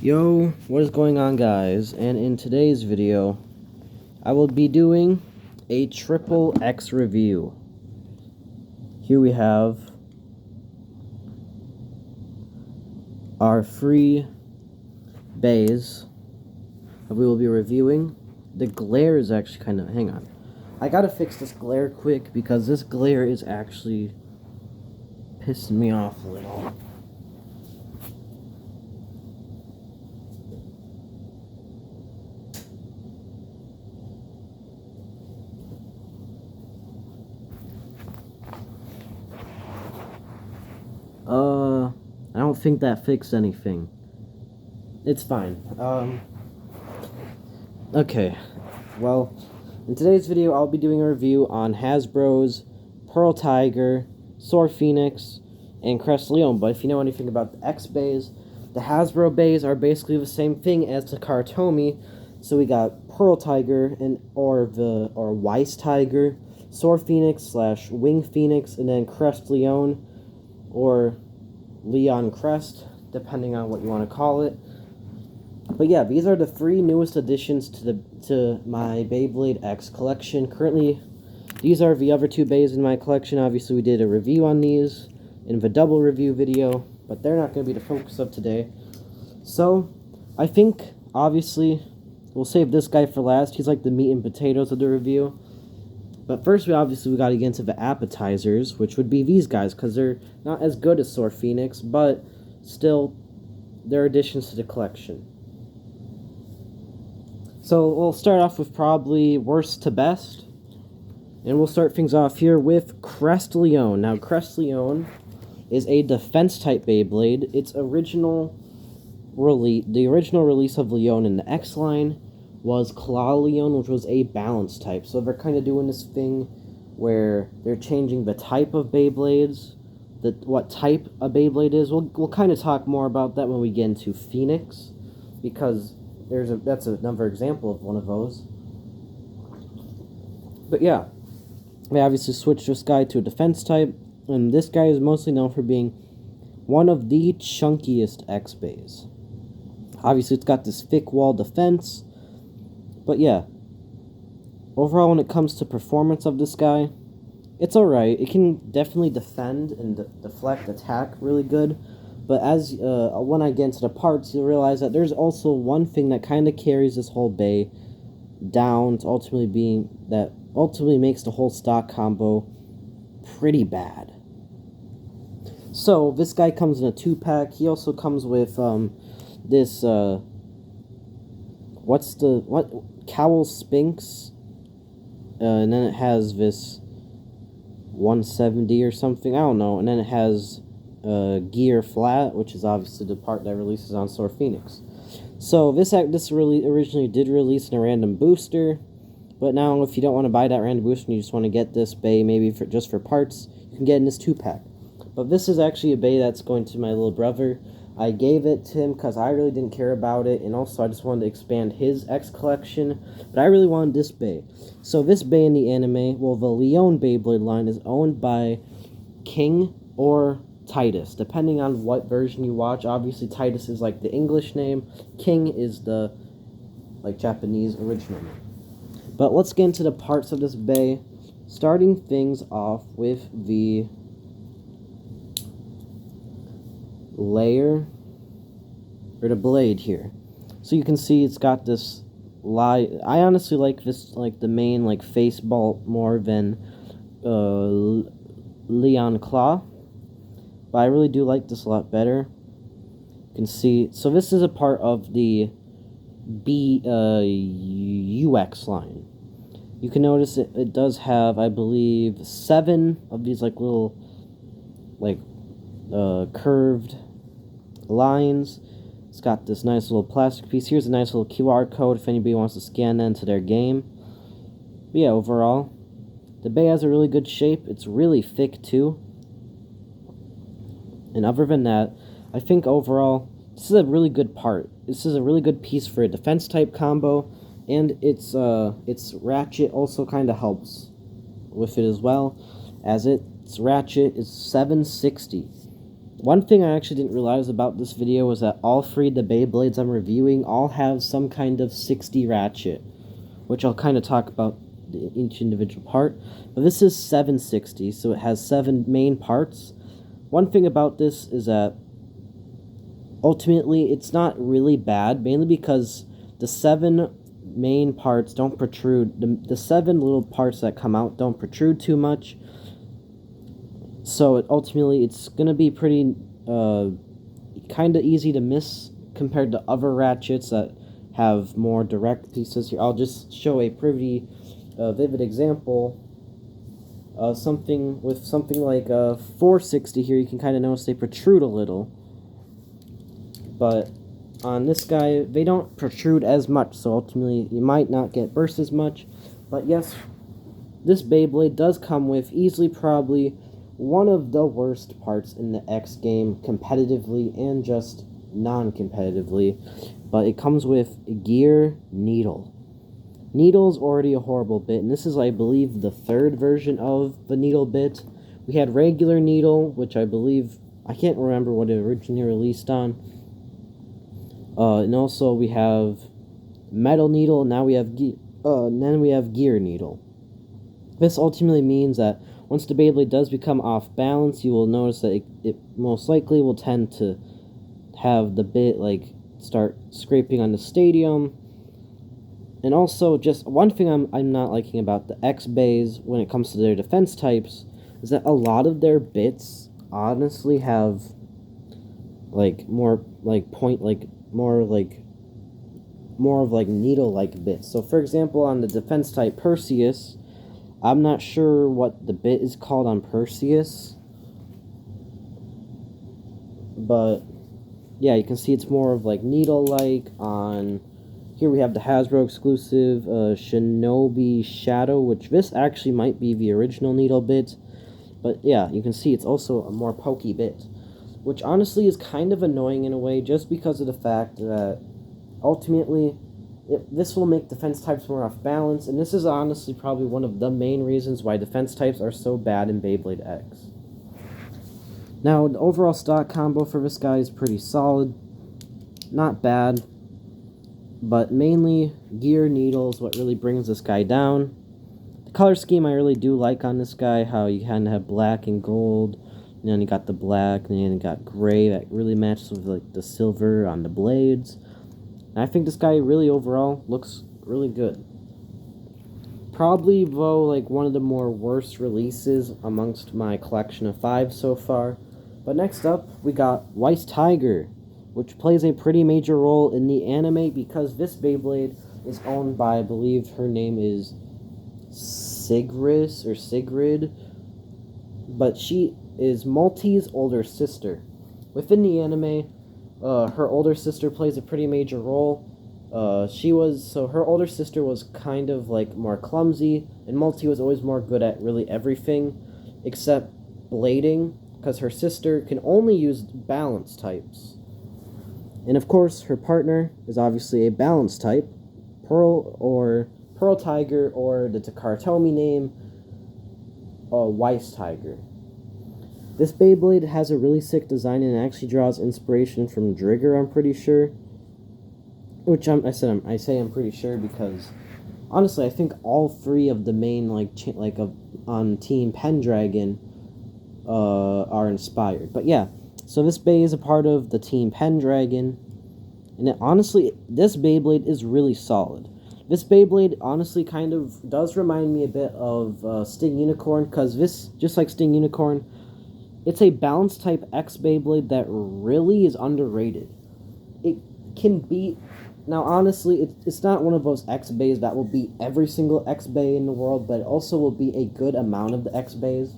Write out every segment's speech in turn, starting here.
Yo, what is going on, guys? And in today's video, I will be doing a triple X review. Here we have our free bays that we will be reviewing. The glare is actually kind of, hang on. I gotta fix this glare quick because this glare is actually pissing me off a little. I don't think that fixed anything. It's fine. Okay. Well, in today's video, I'll be doing a review on Hasbro's Pearl Tiger, Soar Phoenix, and Crest Leon. But if you know anything about the X bays, the Hasbro bays are basically the same thing as the Kartomi. So we got Pearl Tiger or Weiss Tiger, Soar Phoenix / Wing Phoenix, and then Crest Leon or Leon Crest, depending on what you want to call it. But yeah, these are the three newest additions to my Beyblade X collection. Currently, these are the other two bays in my collection. Obviously, we did a review on these in the double review video, but they're not going to be the focus of today. So, I think, obviously, we'll save this guy for last. He's like the meat and potatoes of the review. But first, we got to get into the appetizers, which would be these guys, because they're not as good as Soar Phoenix, but still, they're additions to the collection. So, we'll start off with probably worst to best, and we'll start things off here with Crest Leon. Now, Crest Leon is a defense-type Beyblade. Its the original release of Leon in the X line was Claw Leon, which was a balance type. So they're kind of doing this thing where they're changing the type of Beyblades, what type a Beyblade is. We'll kind of talk more about that when we get into Phoenix, because that's another example of one of those. But yeah, they obviously switched this guy to a defense type, and this guy is mostly known for being one of the chunkiest X bays. Obviously, it's got this thick wall defense. But yeah, overall when it comes to performance of this guy, it's alright. It can definitely defend and deflect attack really good. But as when I get into the parts, you'll realize that there's also one thing that kind of carries this whole bay down to ultimately makes the whole stock combo pretty bad. So this guy comes in a 2-pack. He also comes with this Cowl Sphinx, and then it has this 170 or something, I don't know, and then it has Gear Flat, which is obviously the part that releases on Soar Phoenix. So this really originally did release in a random booster, but now if you don't want to buy that random booster and you just want to get this bay maybe just for parts, you can get in this 2-pack. But this is actually a bay that's going to my little brother. I gave it to him because I really didn't care about it, and also I just wanted to expand his X collection, but I really wanted this bay. So this bay in the anime, well, the Leon Beyblade line is owned by King or Titus, depending on what version you watch. Obviously, Titus is like the English name, King is the Japanese original name. But let's get into the parts of this bay, starting things off with the layer or the blade here. So you can see it's got this I honestly like this, the main face bolt more than Leon Claw, but I really do like this a lot better. You can see, so this is a part of the UX line. You can notice it does have, I believe, 7 of these little curved lines. It's got this nice little plastic piece. Here's a nice little QR code if anybody wants to scan that into their game. But yeah, overall, the bay has a really good shape. It's really thick too. And other than that, I think overall, this is a really good part. This is a really good piece for a defense type combo, and its ratchet also kind of helps with it as well, as its ratchet is 760. One thing I actually didn't realize about this video was that all three of the Beyblades I'm reviewing all have some kind of 60 ratchet, which I'll kind of talk about each individual part. But this is 760, so it has 7 main parts. One thing about this is that ultimately it's not really bad, mainly because the 7 main parts don't protrude. The 7 little parts that come out don't protrude too much. So ultimately it's going to be pretty kind of easy to miss compared to other ratchets that have more direct pieces. Here, I'll just show a pretty vivid example. Something like 460 here, you can kind of notice they protrude a little. But on this guy, they don't protrude as much, so ultimately you might not get burst as much. But yes, this Beyblade does come with easily probably one of the worst parts in the X game, competitively and just non-competitively, but it comes with a gear needle. Needle's already a horrible bit, and this is, I believe, the 3rd version of the needle bit. We had regular needle, which I believe, I can't remember what it originally released on. And also we have metal needle, and now we have then we have gear needle. This ultimately means that once the Beyblade does become off balance, you will notice that it most likely will tend to have the bit start scraping on the stadium. And also, just one thing I'm not liking about the X-Bays when it comes to their defense types is that a lot of their bits honestly have more of needle-like bits. So for example, on the defense type Perseus, I'm not sure what the bit is called on Perseus, but yeah, you can see it's more of needle-like. On here we have the Hasbro exclusive Shinobi Shadow, which this actually might be the original needle bit, but yeah, you can see it's also a more pokey bit, which honestly is kind of annoying in a way, just because of the fact that ultimately this will make defense types more off balance, and this is honestly probably one of the main reasons why defense types are so bad in Beyblade X. Now, the overall stock combo for this guy is pretty solid. Not bad, but mainly gear needle is what really brings this guy down. The color scheme I really do like on this guy, how you kind of have black and gold, and then you got the black, and then you got gray that really matches with the silver on the blades. And I think this guy really overall looks really good. Probably, though, one of the more worst releases amongst my collection of 5 so far. But next up, we got Weiss Tiger, which plays a pretty major role in the anime because this Beyblade is owned by, I believe her name is Sigrid, but she is Multi's older sister. Within the anime, her older sister plays a pretty major role. Her older sister was kind of more clumsy, and Multi was always more good at really everything except blading, because her sister can only use balance types. And of course, her partner is obviously a balance type, Pearl Tiger, or the Takaratomi name, Weiss Tiger. This Beyblade has a really sick design and it actually draws inspiration from Drigger, I'm pretty sure. Which I say I'm pretty sure because honestly, I think all 3 of the main on Team Pendragon are inspired. But yeah, so this Bey is a part of the Team Pendragon, and honestly, this Beyblade is really solid. This Beyblade honestly kind of does remind me a bit of Sting Unicorn, because this, just like Sting Unicorn, it's a balance type X Beyblade that really is underrated. It can beat... Now, honestly, it's not one of those X-Bays that will beat every single X-Bay in the world, but it also will beat a good amount of the X-Bays.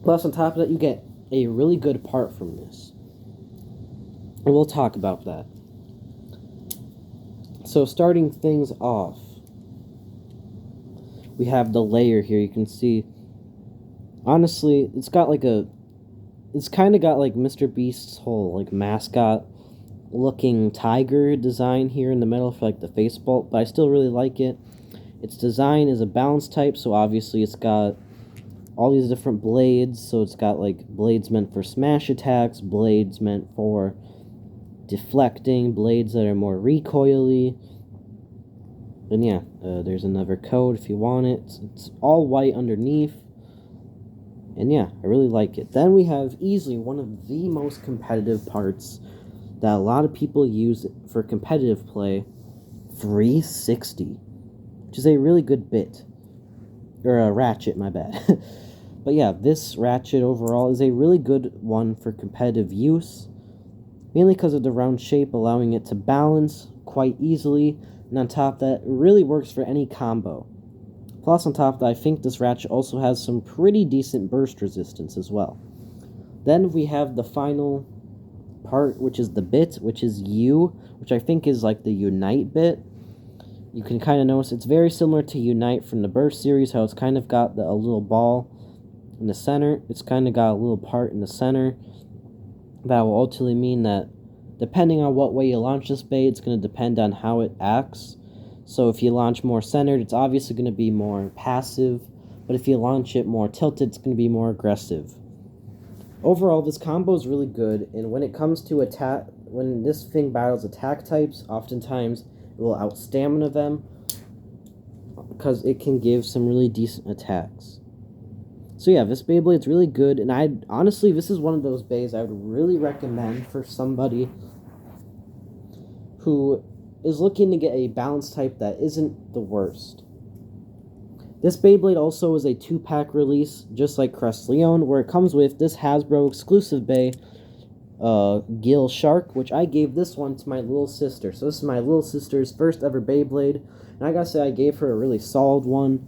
Plus, on top of that, you get a really good part from this. And we'll talk about that. So, starting things off, we have the layer here. You can see, honestly, it's got it's kind of got Mr. Beast's whole mascot looking tiger design here in the middle for the face bolt, but I still really like it. Its design is a balance type, so obviously it's got all these different blades. So it's got like blades meant for smash attacks, blades meant for deflecting, blades that are more recoily. And yeah, there's another code if you want it. It's all white underneath. And yeah, I really like it. Then we have easily one of the most competitive parts that a lot of people use for competitive play, 360, which is a really good bit. Or a ratchet, my bad. But yeah, this ratchet overall is a really good one for competitive use, mainly because of the round shape, allowing it to balance quite easily, and on top of that, it really works for any combo. Plus, on top of that, I think this ratchet also has some pretty decent burst resistance as well. Then we have the final part, which is the bit, which is U, which I think is like the Unite bit. You can kind of notice it's very similar to Unite from the Burst series, how it's kind of got a little ball in the center. It's kind of got a little part in the center. That will ultimately mean that depending on what way you launch this bait, it's going to depend on how it acts. So if you launch more centered, it's obviously going to be more passive, but if you launch it more tilted, it's going to be more aggressive. Overall, this combo is really good, and when it comes to attack, when this thing battles attack types, oftentimes it will out-stamina them, because it can give some really decent attacks. So yeah, this Beyblade's really good, and honestly, this is one of those bays I would really recommend for somebody who is looking to get a balance type that isn't the worst. This Beyblade also is a 2-pack release, just like Crest Leon, where it comes with this Hasbro exclusive bay, Gill Shark, which I gave this one to my little sister. So this is my little sister's first ever Beyblade, and I gotta say I gave her a really solid one.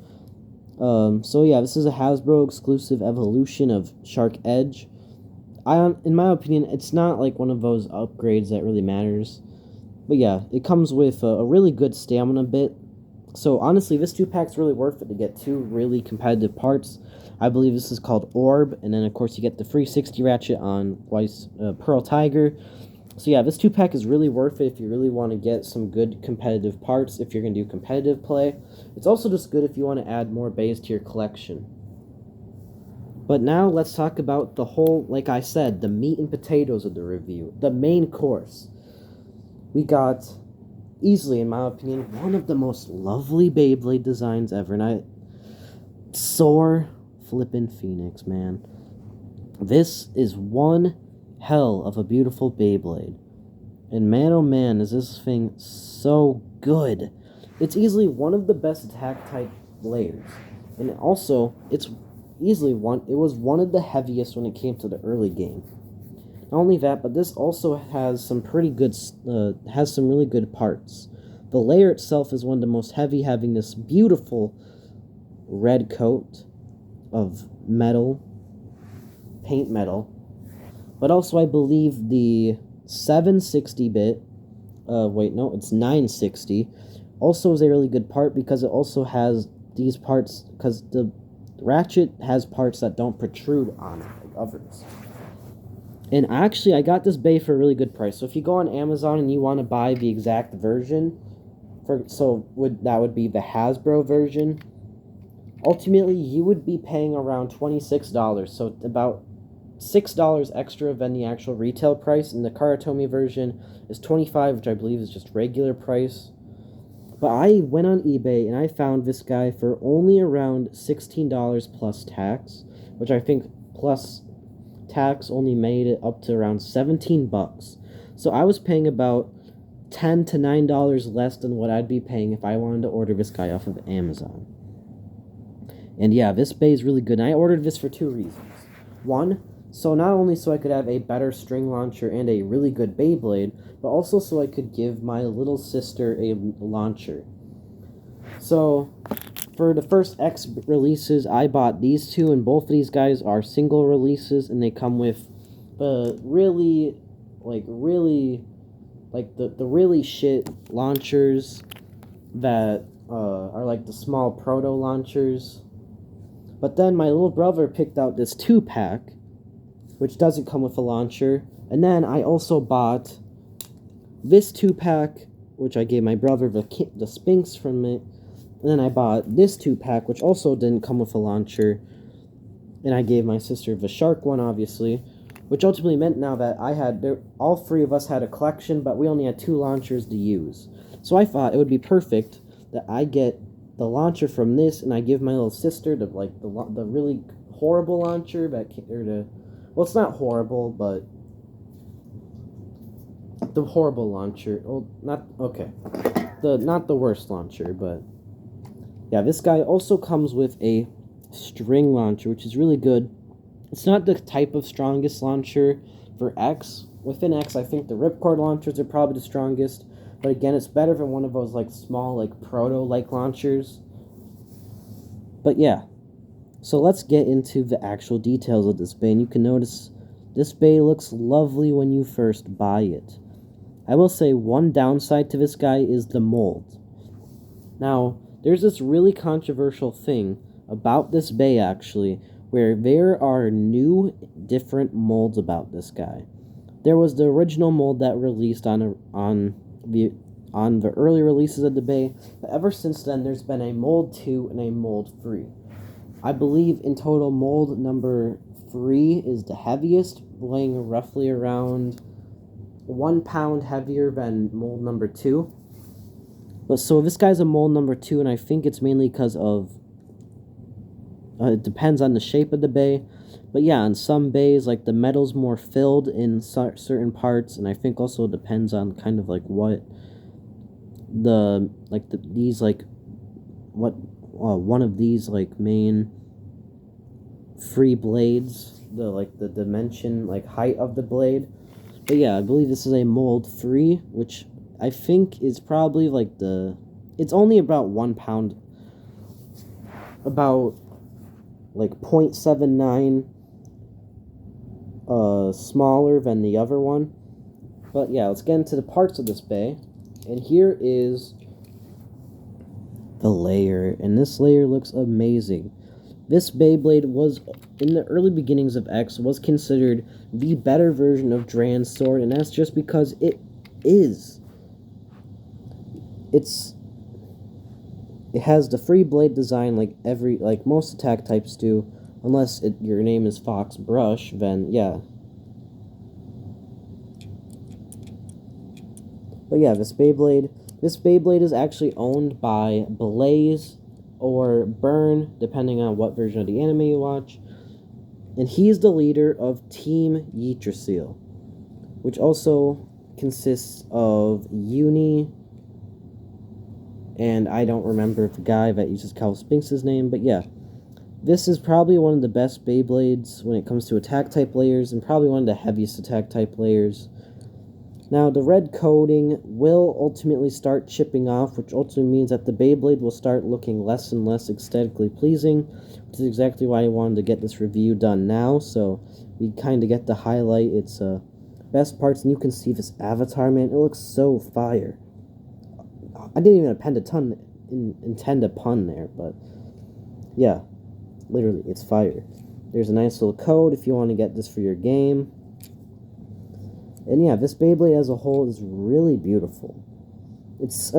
So yeah, this is a Hasbro exclusive evolution of Shark Edge. In my opinion, it's not like one of those upgrades that really matters. But yeah, it comes with a really good stamina bit. So honestly, this 2-pack's really worth it to get 2 really competitive parts. I believe this is called Orb, and then of course you get the 360 ratchet on Pearl Tiger. So yeah, this 2-pack is really worth it if you really want to get some good competitive parts, if you're going to do competitive play. It's also just good if you want to add more bays to your collection. But now let's talk about the whole, like I said, the meat and potatoes of the review, the main course. We got, easily in my opinion, one of the most lovely Beyblade designs ever, and soar flippin' Phoenix, man. This is one hell of a beautiful Beyblade. And man, oh man, is this thing so good. It's easily one of the best attack type layers. And also, it was one of the heaviest when it came to the early game. Not only that, but this also has some pretty good, has some really good parts. The layer itself is one of the most heavy, having this beautiful red coat of metal, paint metal. But also, I believe the 760-bit, it's 960, also is a really good part because it also has these parts, because the ratchet has parts that don't protrude on it, like others. And actually, I got this bay for a really good price. So if you go on Amazon and you want to buy the exact version, that would be the Hasbro version, ultimately you would be paying around $26, so about $6 extra than the actual retail price, and the Karatomi version is $25, which I believe is just regular price. But I went on eBay and I found this guy for only around $16 plus tax, which I think plus tax only made it up to around 17 bucks. So I was paying about $10 to $9 less than what I'd be paying if I wanted to order this guy off of Amazon. And yeah, this bay is really good, and I ordered this for 2 reasons. One, not only so I could have a better string launcher and a really good Beyblade, but also so I could give my little sister a launcher. So, for the first X releases, I bought these 2, and both of these guys are single releases, and they come with the really shit launchers that are like the small proto launchers. But then my little brother picked out this 2-pack, which doesn't come with a launcher. And then I also bought this 2-pack, which I gave my brother the Sphinx from it. And then I bought this 2-pack, which also didn't come with a launcher. And I gave my sister the shark one, obviously, which ultimately meant now that all three of us had a collection, but we only had 2 launchers to use. So I thought it would be perfect that I get the launcher from this, and I give my little sister the really horrible launcher well, it's not horrible, but the horrible launcher. Oh, not the worst launcher, but yeah, this guy also comes with a string launcher, which is really good. It's not the type of strongest launcher for X. Within X, I think the ripcord launchers are probably the strongest, but again, it's better than one of those like small like proto-like launchers. But yeah, so let's get into the actual details of this bay, and you can notice this bay looks lovely when you first buy it. I will say one downside to this guy is the mold. Now, there's this really controversial thing about this bay, actually, where there are new, different molds about this guy. There was the original mold that released on the early releases of the bay, but ever since then, there's been a mold 2 and a mold 3. I believe in total, mold number 3 is the heaviest, weighing roughly around 1 pound heavier than mold number 2. But so this guy's a mold number 2, and I think it's mainly because of it depends on the shape of the bay. But yeah, on some bays, like the metal's more filled in certain parts, and I think also it depends on kind of like what one of these like main free blades, the dimension, like height of the blade. But yeah, I believe this is a mold 3, which I think is probably like it's only about 1 pound, about like 0.79 smaller than the other one. But yeah, let's get into the parts of this bay. And here is the layer, and this layer looks amazing. This Beyblade was, in the early beginnings of X, was considered the better version of Dran's sword, and that's just because it is. It has the free blade design like most attack types do, unless your name is Fox Brush, then yeah. But yeah, this Beyblade is actually owned by Blaze or Burn, depending on what version of the anime you watch. And he's the leader of Team Yggdrasil, which also consists of Uni, and I don't remember the guy that uses Cal Spinks's name, but yeah. This is probably one of the best Beyblades when it comes to attack type layers, and probably one of the heaviest attack type layers. Now, the red coating will ultimately start chipping off, which ultimately means that the Beyblade will start looking less and less aesthetically pleasing, which is exactly why I wanted to get this review done now, so we kind of get to highlight its best parts, and you can see this avatar, man. It looks so fire. I didn't even intend a pun there, but yeah, literally, it's fire. There's a nice little code if you want to get this for your game. And yeah, this Beyblade as a whole is really beautiful. It's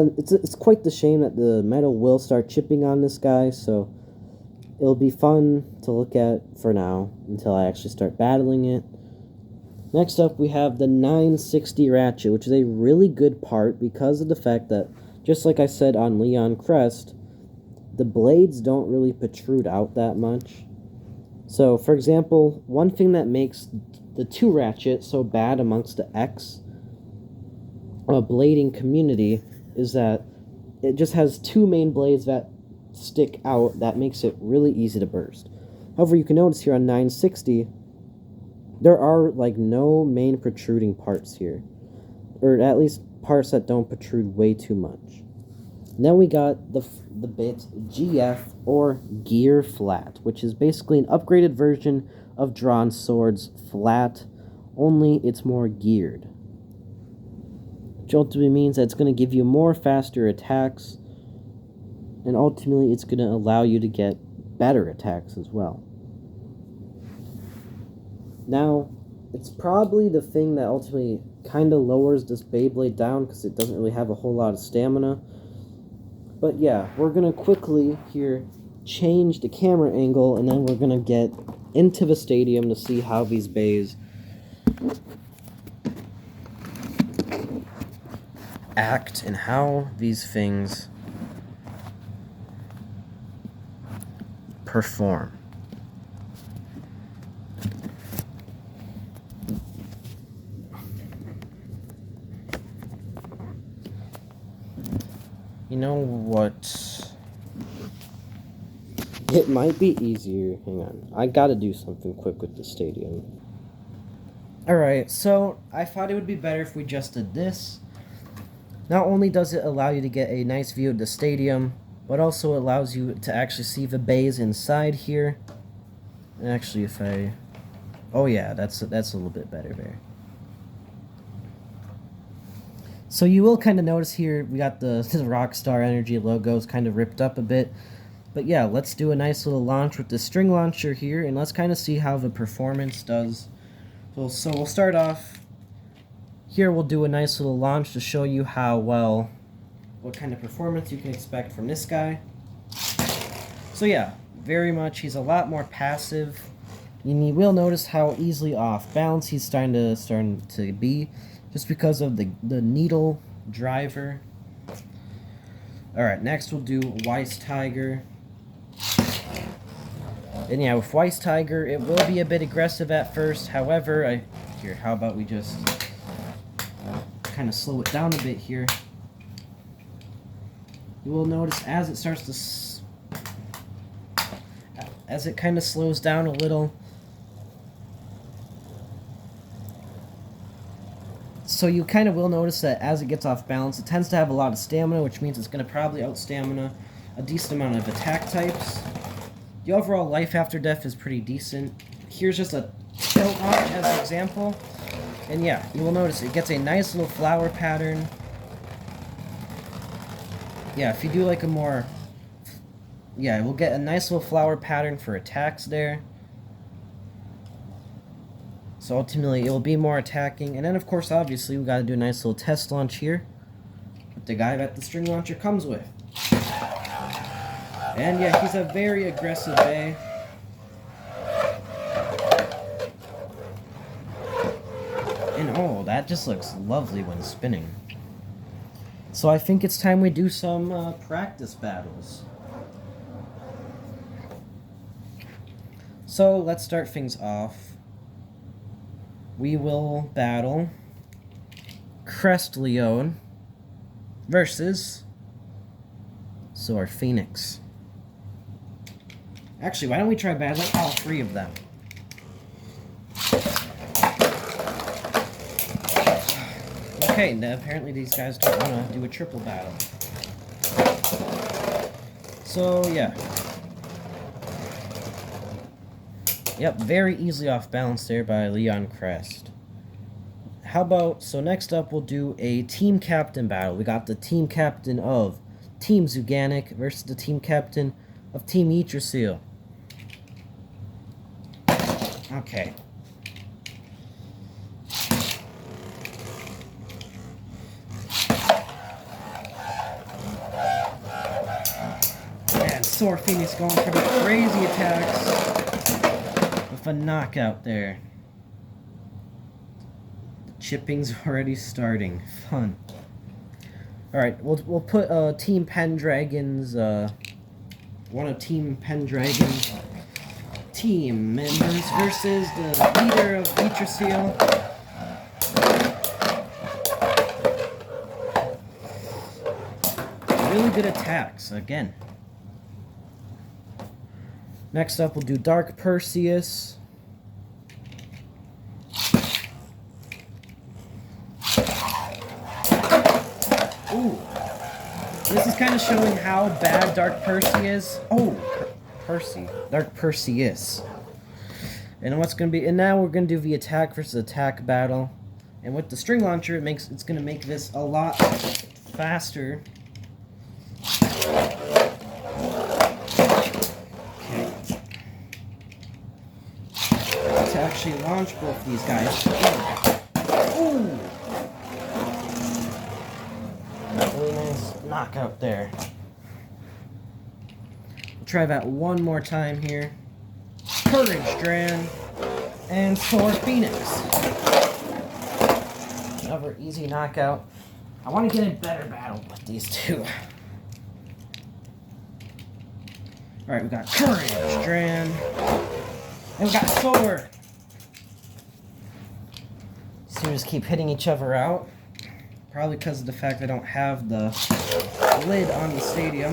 quite the shame that the metal will start chipping on this guy, so it'll be fun to look at for now until I actually start battling it. Next up, we have the 960 ratchet, which is a really good part because of the fact that, just like I said on Leon Crest, the blades don't really protrude out that much. So, for example, one thing that makes the 2 ratchet so bad amongst the X blading community is that it just has 2 main blades that stick out that makes it really easy to burst. However, you can notice here on 960, there are like no main protruding parts here, or at least parts that don't protrude way too much. Then we got the bit GF, or Gear Flat, which is basically an upgraded version of Drawn Sword's Flat, only it's more geared. Which ultimately means that it's going to give you more faster attacks, and ultimately it's going to allow you to get better attacks as well. Now, it's probably the thing that ultimately kind of lowers this Beyblade down because it doesn't really have a whole lot of stamina. But yeah, we're going to quickly here change the camera angle, and then we're going to get into the stadium to see how these bays act and how these things perform. You know what? It might be easier. Hang on. I gotta do something quick with the stadium. Alright, so I thought it would be better if we just did this. Not only does it allow you to get a nice view of the stadium, but also allows you to actually see the bays inside here. And actually, if I... Oh yeah, that's a little bit better there. So you will kind of notice here, we got the Rockstar Energy logos kind of ripped up a bit. But yeah, let's do a nice little launch with the string launcher here, and let's kind of see how the performance does. So we'll start off. Here we'll do a nice little launch to show you how well, what kind of performance you can expect from this guy. So yeah, very much, he's a lot more passive. And you will notice how easily off balance he's starting to be, just because of the needle driver. Alright, next we'll do Weiss Tiger. And yeah, with Weiss Tiger, it will be a bit aggressive at first. However, here, how about we just kind of slow it down a bit here. You will notice as it starts to, as it kind of slows down a little. So you kind of will notice that as it gets off balance, it tends to have a lot of stamina, which means it's going to probably out-stamina a decent amount of attack types. The overall life after death is pretty decent. Here's just a tilt launch as an example. And yeah, you will notice it gets a nice little flower pattern. Yeah, if you do like a more... Yeah, we'll get a nice little flower pattern for attacks there. So ultimately, it will be more attacking. And then, of course, obviously, we got to do a nice little test launch here with the guy that the string launcher comes with. And yeah, he's a very aggressive bay. And oh, that just looks lovely when spinning. So I think it's time we do some practice battles. So let's start things off. We will battle Crest Leon versus Soar Phenix. Actually, why don't we try battling all three of them? Okay, now apparently these guys don't want to do a triple battle. So, yeah. Yep, very easily off balance there by Leon Crest. How about, so next up we'll do a team captain battle. We got the team captain of Team Zuganic versus the team captain of Team Yggdrasil. Okay. And Soar Phenix going for the crazy attacks with a knockout there. The chipping's already starting. Fun. Alright, we'll put Team Pendragon's one of Team Pendragon's team members versus the leader of Yggdrasil. Really good attacks, again. Next up, we'll do Dark Perseus. Ooh. This is kind of showing how bad Dark Percy is. Oh, Dark Perseus. And what's going to be, and now we're going to do the attack versus attack battle. And with the string launcher, it's going to make this a lot faster. Okay. To actually launch both these guys. Ooh. Really nice knockout there. We'll try that one more time here. Courage Dran, and Soar Phoenix. Another easy knockout. I want to get a better battle with these two. Alright, we got Courage Dran, and we got Soar. These two just keep hitting each other out. Probably because of the fact I don't have the lid on the stadium.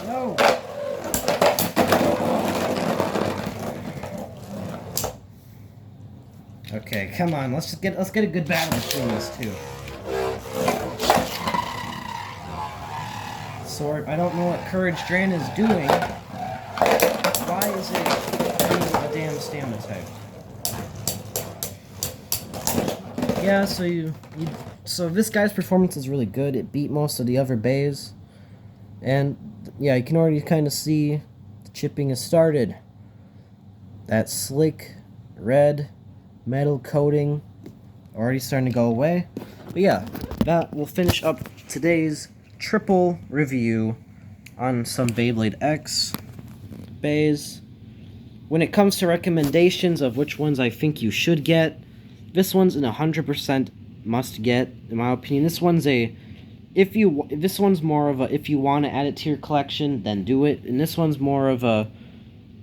No. Okay, come on. Let's get a good battle between these two. Sword. I don't know what Courage Dran is doing. Why is it doing a damn stamina type? Yeah, so this guy's performance is really good. It beat most of the other bays. And yeah, you can already kind of see the chipping has started. That slick red metal coating already starting to go away. But yeah, that will finish up today's triple review on some Beyblade X bays. When it comes to recommendations of which ones I think you should get, this one's an 100% must get, in my opinion. This one's more of a, if you want to add it to your collection, then do it. And this one's more of a,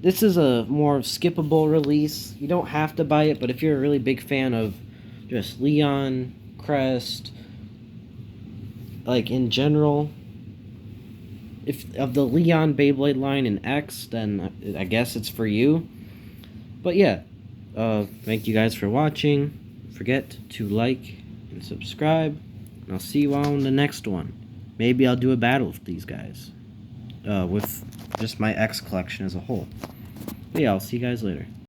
this is a more skippable release. You don't have to buy it, but if you're a really big fan of just Leon, Crest, like in general, if of the Leon Beyblade line in X, then I guess it's for you. But yeah, thank you guys for watching. Forget to like and subscribe, and I'll see you all in the next one. Maybe I'll do a battle with these guys, with just my X collection as a whole. But yeah, I'll see you guys later.